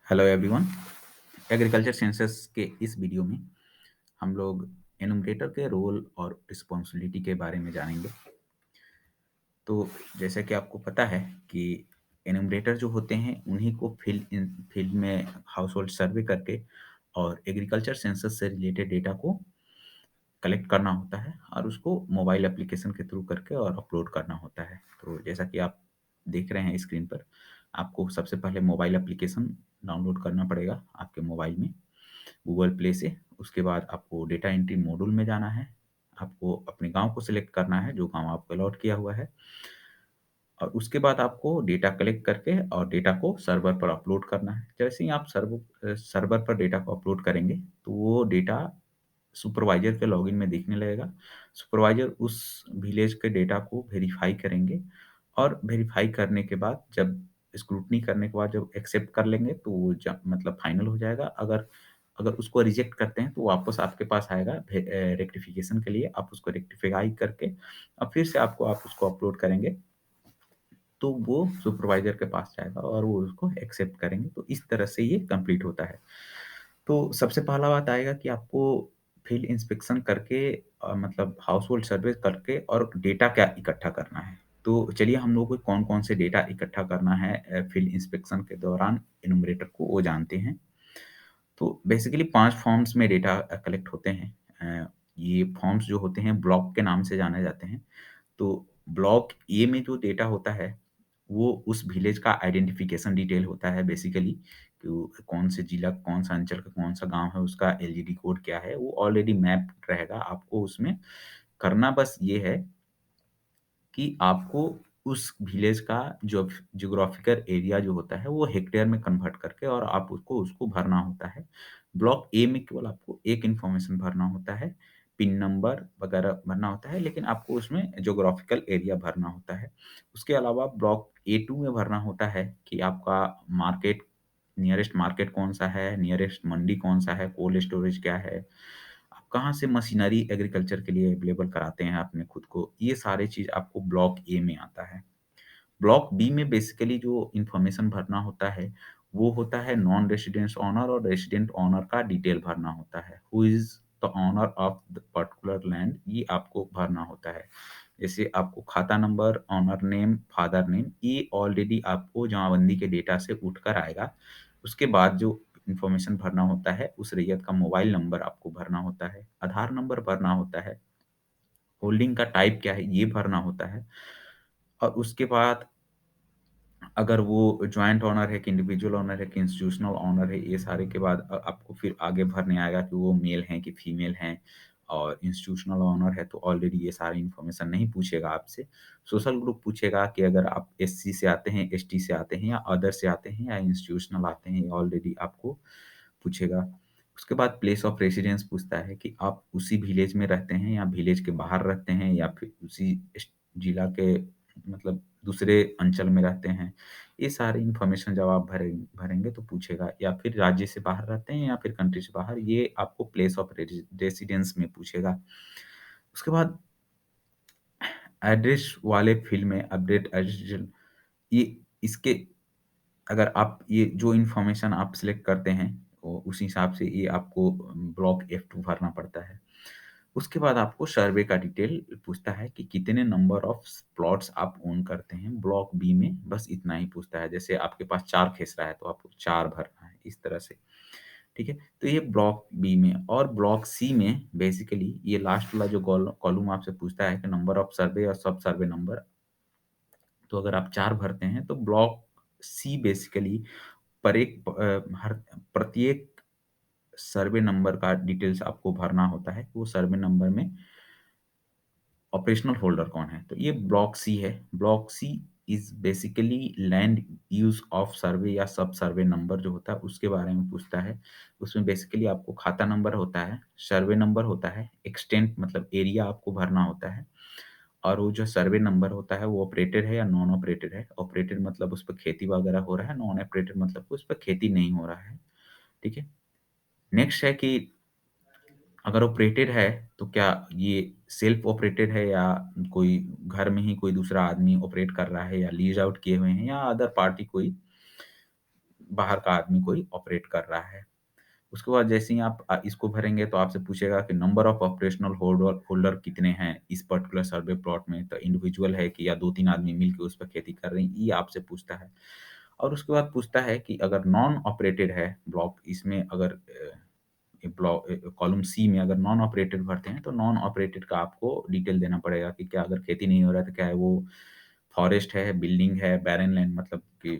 Hello everyone. Agriculture census के इस video में हम लोग एनुमरेटर के रोल और रिस्पॉन्सिबिलिटी के बारे में जानेंगे। तो जैसा कि आपको पता है कि एनुमरेटर जो होते हैं उन्हीं को फील्ड में हाउस होल्ड सर्वे करके और एग्रीकल्चर सेंसस से रिलेटेड डेटा को कलेक्ट करना होता है और उसको मोबाइल एप्लीकेशन के थ्रू करके और अपलोड करना होता है। तो जैसा कि आप देख रहे हैं स्क्रीन पर, आपको सबसे पहले मोबाइल एप्लीकेशन डाउनलोड करना पड़ेगा आपके मोबाइल में गूगल प्ले से। उसके बाद आपको डेटा एंट्री मॉड्यूल में जाना है। आपको अपने गांव को सिलेक्ट करना है, जो गांव आपको अलॉट किया हुआ है, और उसके बाद आपको डेटा कलेक्ट करके और डेटा को सर्वर पर अपलोड करना है। जैसे ही आप सर्वर पर डेटा को अपलोड करेंगे तो वो डेटा सुपरवाइजर के लॉगिन में दिखने लगेगा। सुपरवाइजर उस विलेज के डेटा को वेरीफाई करेंगे और वेरीफाई करने के बाद जब स्क्रूटनी करने के बाद जब एक्सेप्ट कर लेंगे तो वो मतलब फाइनल हो जाएगा। अगर अगर उसको रिजेक्ट करते हैं तो वापस आपके पास आएगा रेक्टिफिकेशन के लिए। आप उसको रेक्टिफाई करके और फिर से आप उसको अपलोड करेंगे तो वो सुपरवाइजर के पास जाएगा और वो उसको एक्सेप्ट करेंगे। तो इस तरह से ये कंप्लीट होता है। तो सबसे पहला बात आएगा कि आपको फील्ड इंस्पेक्शन करके मतलब हाउस होल्ड सर्वे करके और डेटा क्या इकट्ठा करना है। तो चलिए हम लोग को कौन-कौन से डेटा इकट्ठा करना है फील्ड इंस्पेक्शन के दौरान एनुमरेटर को वो जानते हैं। तो बेसिकली 5 फॉर्म्स में डेटा कलेक्ट होते हैं। ये फॉर्म्स जो होते हैं ब्लॉक के नाम से जाने जाते हैं। तो ब्लॉक ए में जो डेटा होता है, वो उस विलेज का आइडेंटिफिकेशन डिटेल होता है बेसिकली, कि वो कौन से जिला, कौन-सा अंचल का कौन-सा गाँव है, उसका एलजीडी कोड क्या है, वो ऑलरेडी मैप्ड रहेगा। आपको उसमें करना बस ये है कि आपको उस विलेज का जो ज्योग्राफिकल एरिया जो होता है, वो हेक्टेयर में कन्वर्ट करके और आप उसको उसको भरना होता है। ब्लॉक ए में केवल आपको एक इन्फॉर्मेशन भरना होता है, पिन नंबर वगैरह भरना होता है, लेकिन आपको उसमें ज्योग्राफिकल एरिया भरना होता है। उसके अलावा ब्लॉक ए2 में भरना होता है कि आपका मार्केट, नियरेस्ट मार्केट कौन-सा है, नियरेस्ट मंडी कौन-सा है, कोल्ड स्टोरेज क्या है, आप कहाँ से मशीनरी एग्रीकल्चर के लिए अवेलेबल कराते हैं अपने खुद को, ये सारी चीज़ आपको ब्लॉक ए में आता है। ब्लॉक बी में बेसिकली जो इन्फॉर्मेशन भरना होता है, वो होता है नॉन रेसिडेंस ओनर और रेसिडेंट ओनर का डिटेल भरना होता है। Who is the owner of the particular land, ये आपको भरना होता है। जैसे आपको खाता number, owner name, father name, ये ऑलरेडी आपको जमाबंदी के डेटा से उठकर आएगा। उसके बाद जो इन्फॉर्मेशन भरना होता है, उस रैयत का मोबाइल नंबर आपको भरना होता है, आधार नंबर भरना होता है, होल्डिंग का टाइप क्या है, ये भरना होता है। और उसके बाद अगर वो जॉइंट ओनर है कि इंडिविजुअल ओनर है कि इंस्टीट्यूशनल ओनर है, ये सारे के बाद आपको फिर आगे भरने आएगा कि वो मेल हैं कि फीमेल हैं। और इंस्टीट्यूशनल ओनर है तो ऑलरेडी ये सारी इन्फॉर्मेशन नहीं पूछेगा आपसे। सोशल ग्रुप पूछेगा कि अगर आप एससी से आते हैं, एसटी से आते हैं या अदर से आते हैं या इंस्टीट्यूशनल आते हैं, ये ऑलरेडी आपको पूछेगा। उसके बाद प्लेस ऑफ रेसिडेंस पूछता है कि आप उसी विलेज में रहते हैं या विलेज के बाहर रहते हैं या फिर उसी जिला के मतलब दूसरे अंचल में रहते हैं। ये सारी इन्फॉर्मेशन जब आप भरेंगे तो पूछेगा, या फिर राज्य से बाहर रहते हैं या फिर कंट्री से बाहर, ये आपको प्लेस ऑफ रेसिडेंस में पूछेगा। उसके बाद एड्रेस वाले फील्ड में अपडेट एड्रेस, ये इसके अगर आप ये जो इन्फॉर्मेशन आप सिलेक्ट करते हैं, उस हिसाब से ये आपको ब्लॉक F2 भरना पड़ता है। उसके बाद आपको सर्वे का डिटेल पूछता है कि कितने नंबर ऑफ प्लॉट्स आप ओन करते हैं। ब्लॉक बी में बस इतना ही पूछता है। जैसे आपके पास 4 खेसरा है तो आपको 4 भरना है, इस तरह से। ठीक है? तो ये ब्लॉक बी में। और ब्लॉक सी में बेसिकली ये लास्ट वाला जो कॉलम आपसे पूछता है कि नंबर ऑफ सर्वे और सब सर्वे नंबर। तो अगर आप 4 भरते हैं तो ब्लॉक सी बेसिकली हर प्रत्येक सर्वे नंबर का डिटेल्स आपको भरना होता है। वो सर्वे नंबर में ऑपरेशनल होल्डर कौन है, तो ये ब्लॉक सी है। Block C is basically land use of survey या सब सर्वे नंबर जो होता है उसके बारे में पूछता है। उसमें बेसिकली आपको खाता नंबर होता है, सर्वे नंबर होता है, एक्सटेंट मतलब एरिया आपको भरना होता है, और वो जो सर्वे नंबर होता है वो ऑपरेटेड है या नॉन ऑपरेटेड है। ऑपरेटेड मतलब उस पर खेती वगैरह हो रहा है, नॉन ऑपरेटेड मतलब उस पर खेती नहीं हो रहा है। ठीक है? नेक्स्ट है कि अगर ऑपरेटेड है तो क्या ये सेल्फ ऑपरेटेड है या कोई घर में ही कोई दूसरा आदमी ऑपरेट कर रहा है या लीज आउट किए हुए हैं या अदर पार्टी कोई बाहर का आदमी कोई ऑपरेट कर रहा है। उसके बाद जैसे ही आप इसको भरेंगे तो आपसे पूछेगा कि number of operational holder holder कितने हैं इस पर्टिकुलर सर्वे प्लॉट में, तो इंडिविजुअल है कि या 2-3 आदमी मिलके उस पे खेती कर रहे हैं, ये आपसे पूछता है। और उसके बाद पूछता है कि अगर नॉन ऑपरेटेड है ब्लॉक, इसमें अगर कॉलम सी में अगर नॉन ऑपरेटेड भरते हैं, तो नॉन ऑपरेटेड का आपको डिटेल देना पड़ेगा कि क्या अगर खेती नहीं हो रहा है, तो क्या है वो फॉरेस्ट है, बिल्डिंग है, बैरन लैंड मतलब कि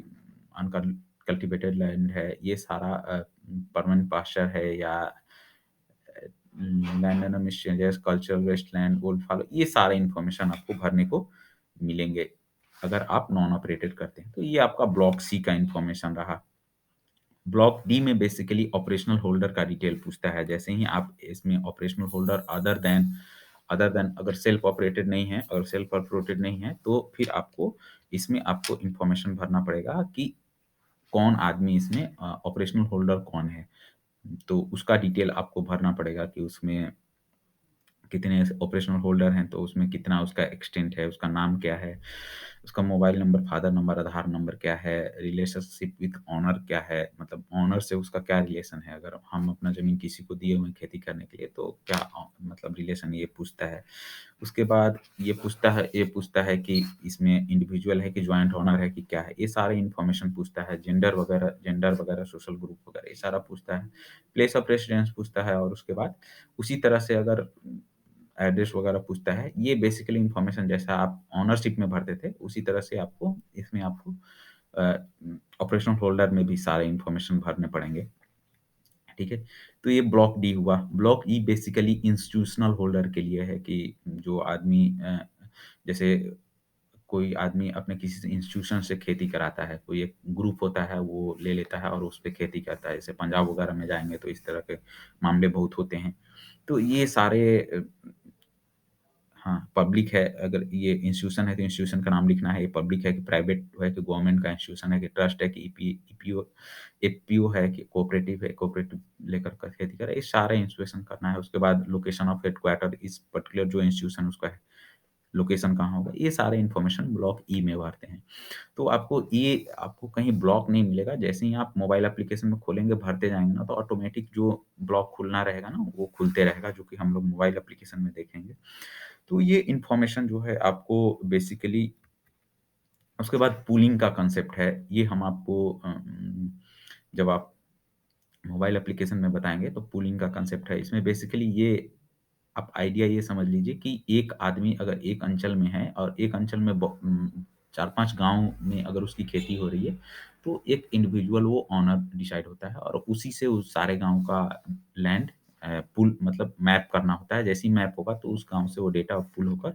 कल्टीवेटेड लैंड है, ये सारा परमानेंट पास्चर है या लैंड एंड मिसचेंजेस, कल्चरल वेस्टलैंड, ओल्ड फॉलो, ये सारा इन्फॉर्मेशन आपको भरने को मिलेंगे अगर आप नॉन ऑपरेटेड करते हैं। तो ये आपका ब्लॉक सी का इन्फॉर्मेशन रहा। ब्लॉक डी में बेसिकली ऑपरेशनल होल्डर का डिटेल पूछता है। जैसे ही आप इसमें ऑपरेशनल होल्डर अदर देन अगर सेल्फ ऑपरेटेड नहीं है और सेल्फ ऑपरेटेड नहीं है, तो फिर आपको इसमें आपको इन्फॉर्मेशन भरना पड़ेगा कि कौन आदमी इसमें ऑपरेशनल होल्डर कौन है। तो उसका डिटेल आपको भरना पड़ेगा कि उसमें कितने ऑपरेशनल होल्डर हैं, तो उसमें कितना उसका एक्सटेंट है, उसका नाम क्या है, उसका मोबाइल नंबर, फादर नंबर, आधार नंबर क्या है, रिलेशनशिप विथ ओनर क्या है, मतलब ओनर से उसका क्या रिलेशन है। अगर हम अपना ज़मीन किसी को दिए हुए हैं खेती करने के लिए, तो क्या मतलब रिलेशन, ये पूछता है। उसके बाद ये पूछता है कि इसमें इंडिविजुअल है कि जॉइंट ओनर है कि क्या है, ये सारे इन्फॉर्मेशन पूछता है। जेंडर वगैरह, सोशल ग्रुप वगैरह, ये सारा पूछता है। प्लेस ऑफ रेसिडेंस पूछता है और उसके बाद उसी तरह से अगर एड्रेस वगैरह पूछता है। ये बेसिकली इन्फॉर्मेशन जैसा आप ओनरशिप में भरते थे, उसी तरह से आपको इसमें आपको ऑपरेशनल होल्डर में भी सारे इन्फॉर्मेशन भरने पड़ेंगे। ठीक है? तो ये ब्लॉक डी हुआ। ब्लॉक ई बेसिकली इंस्टीट्यूशनल होल्डर के लिए है कि जो आदमी जैसे कोई आदमी अपने किसी इंस्टीट्यूशन से खेती कराता है, कोई एक ग्रुप होता है, वो ले लेता है और उस पे खेती करता है। जैसे पंजाब वगैरह में जाएँगे तो इस तरह के मामले बहुत होते हैं। तो ये सारे हाँ, पब्लिक है, अगर ये इंस्टीट्यूशन है तो इंस्टीट्यूशन का नाम लिखना है, ये पब्लिक है कि प्राइवेट है कि गवर्नमेंट का इंस्टीट्यूशन है कि ट्रस्ट है कि ईपीओ एफपीओ है कि कोऑपरेटिव है, कोऑपरेटिव लेकर के खेती करे, ये सारे इंस्टीट्यूशन करना है। उसके बाद लोकेशन ऑफ हेडक्वार्टर इस पर्टिकुलर जो इंस्टीट्यूशन उसका है, लोकेशन कहाँ होगा, ये सारे इन्फॉर्मेशन ब्लॉक ई में भरते हैं। तो आपको कहीं ब्लॉक नहीं मिलेगा। जैसे ही आप मोबाइल एप्लीकेशन में खोलेंगे, भरते जाएँगे ना, तो ऑटोमेटिक जो ब्लॉक खुलना रहेगा ना, वो खुलते रहेगा, जो कि हम लोग मोबाइल एप्लीकेशन में देखेंगे। तो ये इन्फॉर्मेशन जो है आपको बेसिकली, उसके बाद पूलिंग का कांसेप्ट है। ये हम आपको जब आप मोबाइल एप्लीकेशन में बताएँगे, तो पूलिंग का कांसेप्ट है। इसमें बेसिकली ये आप आइडिया ये समझ लीजिए कि एक आदमी अगर एक अंचल में है और एक अंचल में 4-5 गाँव में अगर उसकी खेती हो रही है, तो एक इंडिविजुअल वो ओनर डिसाइड होता है और उसी से उस सारे गाँव का लैंड पुल मतलब मैप करना होता है। जैसे ही मैप होगा, तो उस गाँव से वो डेटा पुल होकर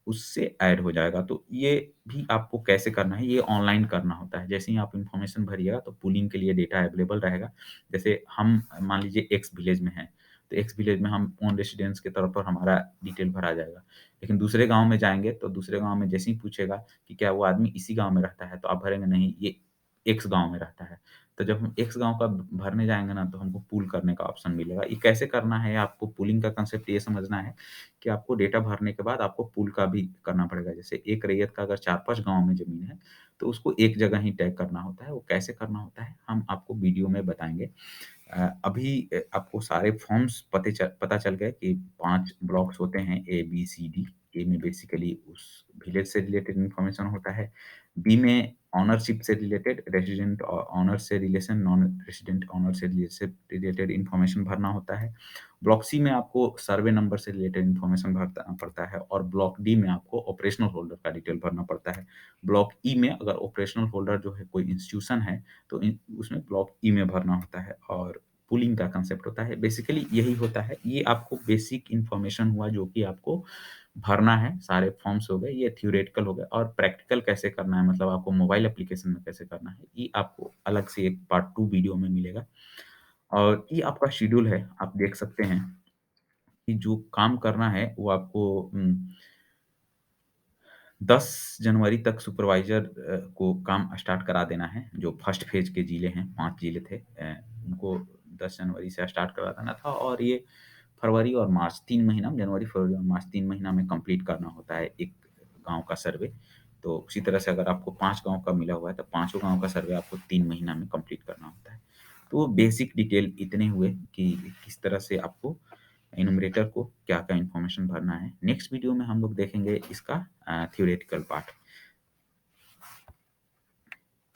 उससे ऐड हो जाएगा। तो ये भी आपको कैसे करना है, ये ऑनलाइन करना होता है। जैसे ही आप इन्फॉर्मेशन भरिएगा, तो पूलिंग के लिए डेटा अवेलेबल रहेगा। जैसे हम मान लीजिए एक्स विलेज में हैं, तो एक्स विलेज में हम ओन रेसिडेंस के तौर पर हमारा डिटेल भरा जाएगा। लेकिन दूसरे गाँव में जाएँगे, तो दूसरे गाँव में जैसे ही पूछेगा कि क्या वो आदमी इसी गाँव में रहता है, तो आप भरेंगे नहीं, ये एक्स गाँव में रहता है। तो जब हम एक्स गाँव का भरने जाएँगे ना, तो हमको पूल करने का ऑप्शन मिलेगा। ये कैसे करना है, आपको पूलिंग का कांसेप्ट ये समझना है कि आपको डेटा भरने के बाद आपको पूल का भी करना पड़ेगा। जैसे एक रैयत का अगर 4-5 गाँव में ज़मीन है, तो उसको एक जगह ही टैग करना होता है। वो कैसे करना होता है, हम आपको वीडियो में बताएँगे। अभी आपको सारे फॉर्म्स पता चल गए कि 5 ब्लॉक्स होते हैं ए, बी, सी, डी। ए में बेसिकली उस विलेज से रिलेटेड इन्फॉर्मेशन होता है। बी में ओनरशिप से रिलेटेड, रेज़िडेंट ओनर से रिलेशन, नॉन रेज़िडेंट ओनर से रिलेटेड इन्फॉर्मेशन भरना होता है। ब्लॉक सी में आपको सर्वे नंबर से रिलेटेड इन्फॉर्मेशन भरना पड़ता है और ब्लॉक डी में आपको ऑपरेशनल होल्डर का डिटेल भरना पड़ता है। ब्लॉक ई में अगर ऑपरेशनल होल्डर जो है कोई इंस्टीट्यूशन है, तो उसमें ब्लॉक ई में भरना होता है और पूलिंग का कांसेप्ट होता है। बेसिकली यही होता है। ये आपको बेसिक इन्फॉर्मेशन हुआ जो कि आपको भरना है, सारे फॉर्म्स हो गए, ये थ्योरेटिकल हो गए और प्रैक्टिकल कैसे करना है, मतलब आपको मोबाइल एप्लीकेशन में कैसे करना है, ये आपको अलग से एक पार्ट 2 वीडियो में मिलेगा। और ये आपका शेड्यूल है, आप देख सकते हैं कि जो काम करना है वो आपको 10 जनवरी तक सुपरवाइज़र को काम स्टार्ट करा देना है। जो फर्स्ट फ़ेज़ के ज़िले हैं, 5 ज़िले थे, उनको 10 जनवरी से स्टार्ट करा देना था और ये फरवरी और मार्च 3 महीना में, जनवरी, फरवरी और मार्च 3 महीना में कंप्लीट करना होता है एक गाँव का सर्वे। तो उसी तरह से अगर आपको 5 गाँव का मिला हुआ है, तो पाँचों गाँव का सर्वे आपको 3 महीना में कंप्लीट करना होता है। तो बेसिक डिटेल इतने हुए कि किस तरह से आपको एनुमरेटर को क्या-क्या इन्फॉर्मेशन भरना है। नेक्स्ट वीडियो में हम लोग देखेंगे इसका थ्योरेटिकल पार्ट।